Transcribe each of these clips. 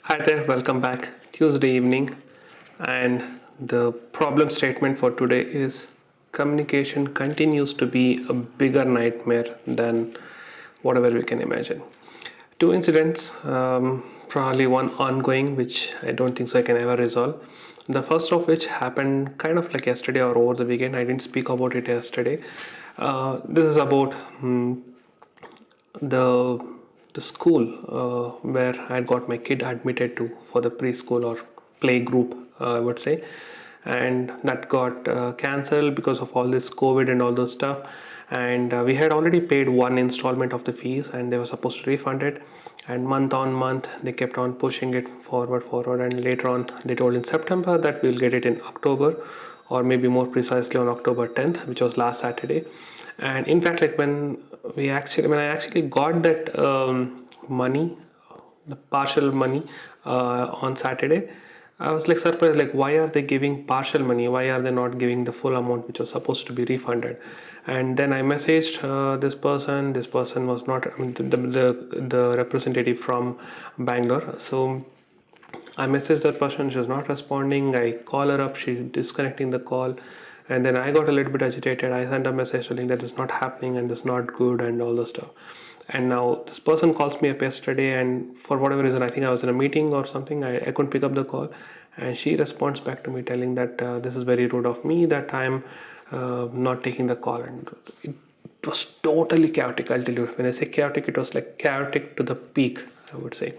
Hi there, welcome back. Tuesday evening, and the problem statement for today is communication continues to be a bigger nightmare than whatever we can imagine. Two incidents, probably one ongoing, which I don't think so I can ever resolve. The first of which happened kind of like yesterday or over the weekend. I didn't speak about it yesterday. This is about the the school where I got my kid admitted to for the preschool or play group, I would say, and that got cancelled because of all this COVID and all those stuff. And we had already paid one installment of the fees, and they were supposed to refund it. And month on month, they kept on pushing it forward, and later on, they told in September that we'll get it in October, or maybe more precisely on October 10th, which was last Saturday. And in fact, like when I actually got that money, the partial money on Saturday, I was like surprised, like why are they giving partial money? Why are they not giving the full amount which was supposed to be refunded? And then I messaged this person. This person was not, I mean, the representative from Bangalore. So I messaged that person, she's not responding. I call her up, she's disconnecting the call. And then I got a little bit agitated. I sent a message telling that it's not happening and it's not good and all the stuff. And now this person calls me up yesterday, and for whatever reason, I think I was in a meeting or something, I couldn't pick up the call. And she responds back to me telling that this is very rude of me that I'm not taking the call. And it was totally chaotic, I'll tell you. When I say chaotic, it was like chaotic to the peak, I would say.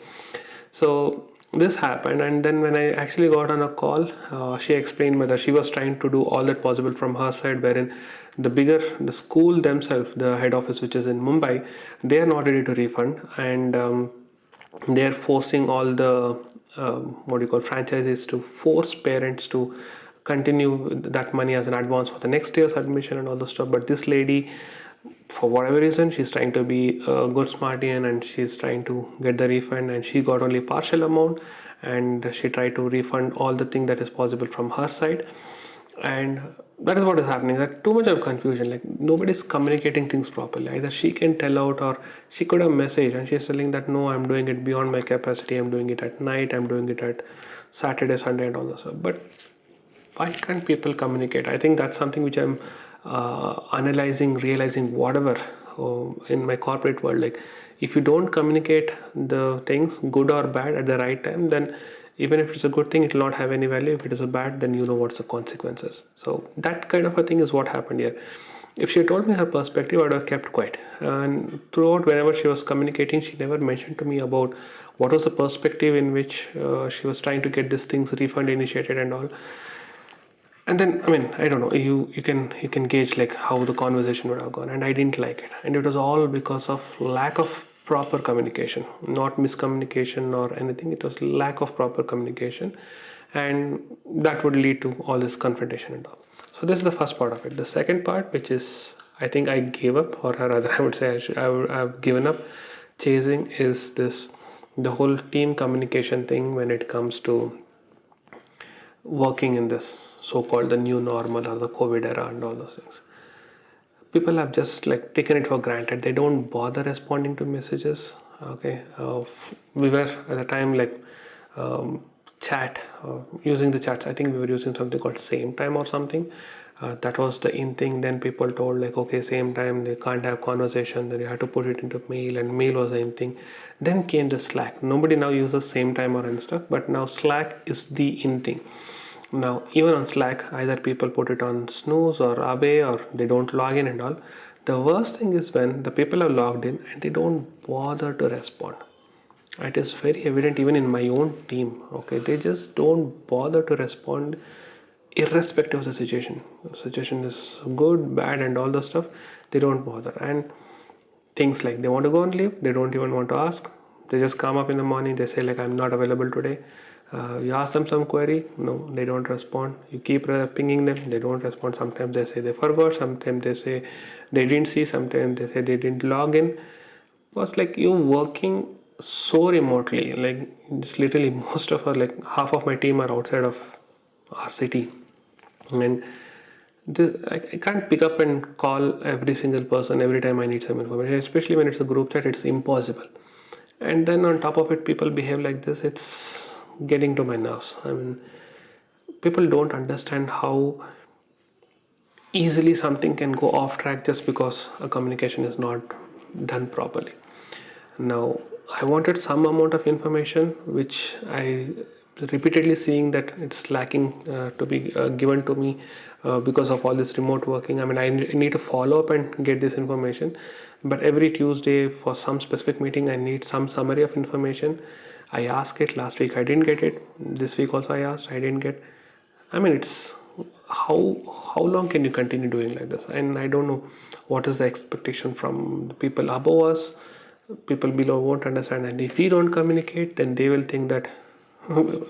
So this happened, and then when I actually got on a call, she explained me that she was trying to do all that possible from her side, wherein the school themselves, the head office which is in Mumbai, they are not ready to refund, and they are forcing all the what do you call franchises to force parents to continue that money as an advance for the next year's admission and all the stuff. But this lady, for whatever reason, she's trying to be a good smartian, and she's trying to get the refund, and she got only partial amount, and she tried to refund all the thing that is possible from her side. And that is what is happening. Like too much of confusion, like nobody's communicating things properly. Either she can tell out, or she could have messaged, and she's telling that no, I'm doing it beyond my capacity, I'm doing it at night, I'm doing it at Saturday, Sunday and all that stuff. But why can't people communicate? I think that's something which I'm analyzing, realizing, whatever, in my corporate world. Like if you don't communicate the things, good or bad, at the right time, then even if it's a good thing, it will not have any value. If it is a bad, then you know what's the consequences. So that kind of a thing is what happened here. If she had told me her perspective, I would have kept quiet. And throughout, whenever she was communicating, she never mentioned to me about what was the perspective in which she was trying to get these things refund initiated and all. And then, I mean, I don't know, you can gauge like how the conversation would have gone, and I didn't like it, and it was all because of lack of proper communication, not miscommunication or anything. It was lack of proper communication, and that would lead to all this confrontation and all. So this is the first part of it. The second part, which is, I think I gave up, or rather I would say I've given up chasing, is this, the whole team communication thing when it comes to working in this so-called the new normal or the COVID era and all those things. People have just like taken it for granted. They don't bother responding to messages. Okay, we were at the time like chat, using the chats. I think we were using something called same time or something. That was the in thing. Then people told like, okay, same time they can't have conversation, then you have to put it into mail, and mail was the in thing. Then came the Slack. Nobody now uses same time or any stuff, but now Slack is the in thing. Now even on Slack, either people put it on snooze or abe, or they don't log in and all. The worst thing is when the people are logged in and they don't bother to respond. It is very evident even in my own team. Okay, they just don't bother to respond, irrespective of the situation. The situation is good, bad and all the stuff, they don't bother. And things like they want to go on leave, they don't even want to ask. They just come up in the morning, they say like, I'm not available today. You ask them some query, no, they don't respond. You keep pinging them, they don't respond. Sometimes they say they forgot, sometimes they say they didn't see, sometimes they say they didn't log in. Was like you're working so remotely, like just literally most of our, like half of my team are outside of our city. And this, I can't pick up and call every single person every time I need some information, especially when it's a group chat. It's impossible. and then on top of it people behave like this. It's getting to my nerves. I mean, people don't understand how easily something can go off track just because a communication is not done properly. Now, I wanted some amount of information which I repeatedly seeing that it's lacking to be given to me because of all this remote working. I mean, I need to follow up and get this information, but every Tuesday for some specific meeting I need some summary of information. I asked it last week, I didn't get it. This week also I asked, I didn't get. I mean, it's how long can you continue doing like this? And I don't know what is the expectation from the people above us. People below won't understand, and if we don't communicate, then they will think that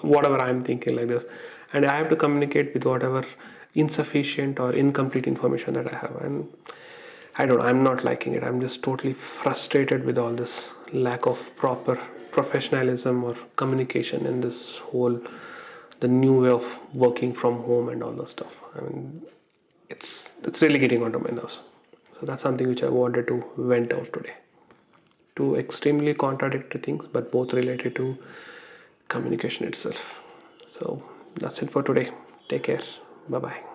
whatever I'm thinking like this, and I have to communicate with whatever insufficient or incomplete information that I have. And I don't know, I'm not liking it. I'm just totally frustrated with all this lack of proper professionalism or communication in this whole the new way of working from home and all that stuff. I mean, it's really getting onto my nerves. So that's something which I wanted to vent out today. Two extremely contradictory things, but both related to communication itself. So that's it for today. Take care. Bye bye.